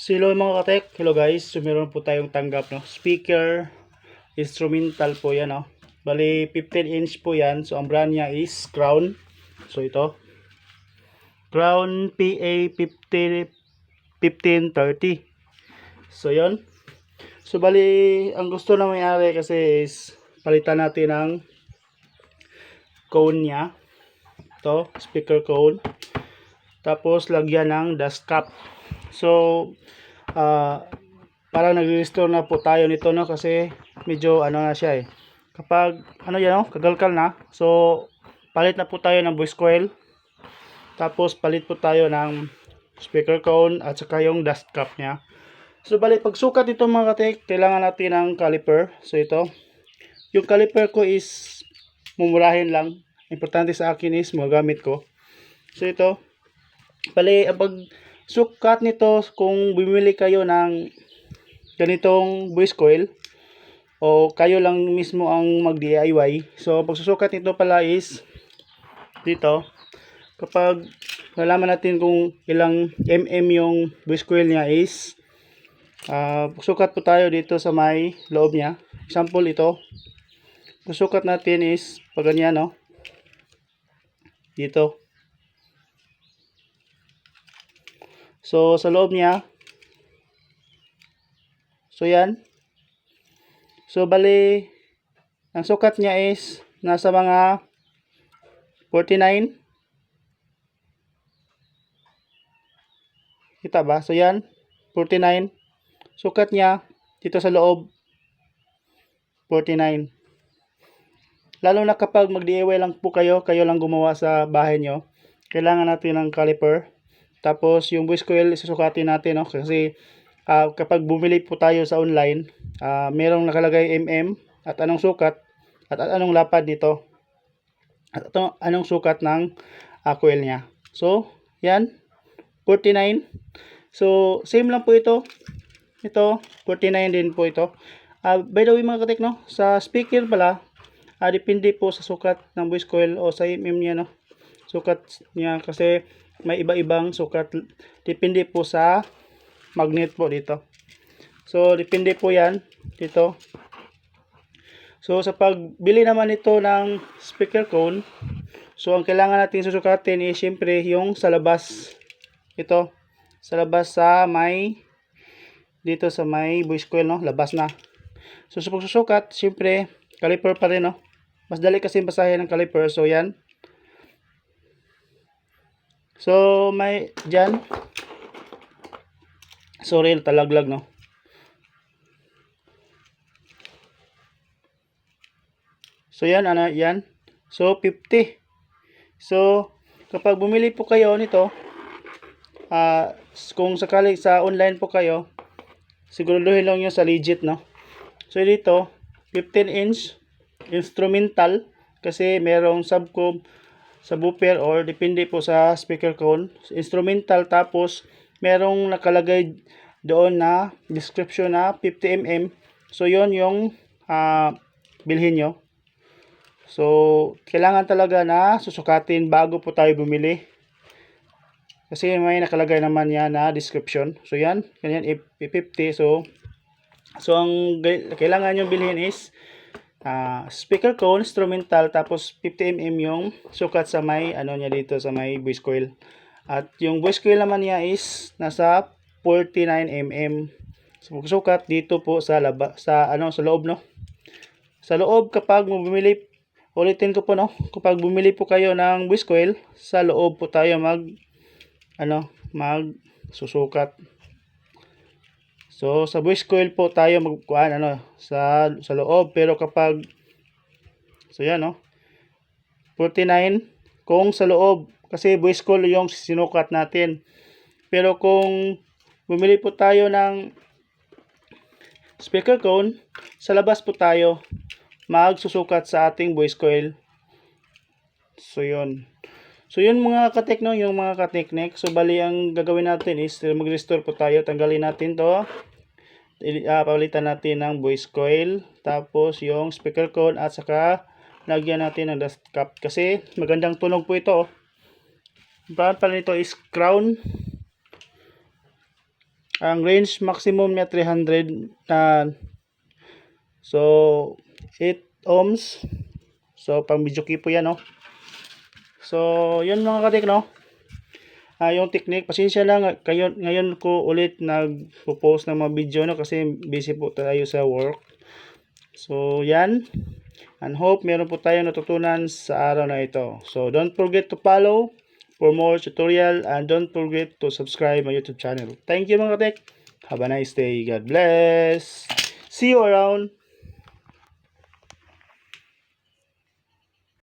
Hello mga katek, hello guys. So meron po tayong tanggap, no, speaker instrumental po yan, no. Bali 15 inch po yan. So ang brand niya is Crown. So ito Crown PA 1530. So yon. So bali ang gusto na may-ari kasi is palitan natin ang cone niya. Ito speaker cone, tapos lagyan ng dust cap. So parang nagre-restore na po tayo nito, no, kasi medyo ano na siya kapag ano yan, no, kagalkal na. So palit na po tayo ng voice coil, tapos palit po tayo ng speaker cone at saka yung dust cap nya. So bali pagsukat ito mga katek, kailangan natin ng caliper. So ito yung caliper ko is mumurahin lang, importante sa akin is magamit ko. So ito bali ang pagsukat nito, kung bumili kayo ng ganitong voice coil o kayo lang mismo ang mag DIY, so pagsusukat nito pala is dito. Kapag nalaman natin kung ilang yung voice coil niya is sukat po tayo dito sa may loob niya. Example, ito susukat natin is pag ganyan, no, dito. So sa loob niya, so yan. So bali ang sukat niya is nasa mga 49. Kita ba? So yan 49 sukat niya dito sa loob, 49. Lalo na kapag mag DIY lang po kayo lang gumawa sa bahay nyo, kailangan natin ng caliper. Tapos yung voice coil susukatin natin, no, kasi kapag bumili po tayo sa online, merong nakalagay at anong sukat at anong lapad dito at anong sukat ng coil nya. So yan 49. So same lang po ito 49 din po ito. By the way mga katek, no, sa speaker pala, depende po sa sukat ng voice coil o sa niya, no, sukat niya, kasi may iba-ibang sukat, depende po sa magnet po dito. So depende po yan dito. So sa pagbili naman ito ng speaker cone, so ang kailangan natin susukatin is syempre yung sa labas. Ito sa labas, sa may dito sa may voice coil, no, labas na. So sa pagsusukat, syempre caliper pa rin, no. Mas dali kasi basahin ng caliper. So yan. So may dyan, sorry talaglag, no. So yan, ano yan, so 50. So kapag bumili po kayo nito, kung sakali sa online po kayo, siguraduhin lang nyo sa legit, no. So dito 15 inch instrumental, kasi merong subwoofer or depende po sa speaker cone, instrumental. Tapos merong nakalagay doon na description na 50 so yon yung bilhin nyo. So kailangan talaga na susukatin bago po tayo bumili, kasi may nakalagay naman yan na description. So yan, ganyan 50. So ang kailangan nyo bilhin is speaker cone instrumental, tapos 50 yung sukat sa may ano niya dito sa may voice coil. At yung voice coil naman niya is nasa 49 so sukat dito po sa sa loob, no. Sa loob, kapag bumili, ulitin ko po, no, kapag bumili po kayo ng voice coil, sa loob po tayo mag susukat. So sa voice coil po tayo magkuan sa loob, pero kapag so yan, no, 49 kung sa loob, kasi voice coil yung sinukat natin. Pero kung bumili po tayo ng speaker cone, sa labas po tayo magsusukat sa ating voice coil. So yun. So yun mga katekno, yung mga kateknik. So bali ang gagawin natin is mag-restore po tayo. Tanggalin natin to. Palitan natin ng voice coil, tapos yung speaker cone, at saka lagyan natin ng dust cap, kasi magandang tunog po ito. Ang brand pala nito is Crown Ang range maximum niya 300 so 8 ohms. So pang video po yan, no. So yun mga katik, no. Yung technique, pasensya lang kayo, ngayon ko ulit nagpo-post ng mga video, no, kasi busy po tayo sa work. So yan, and hope meron po tayong natutunan sa araw na ito. So don't forget to follow for more tutorial, and don't forget to subscribe my YouTube channel. Thank you mga katek. Have a nice day. God bless. See you around.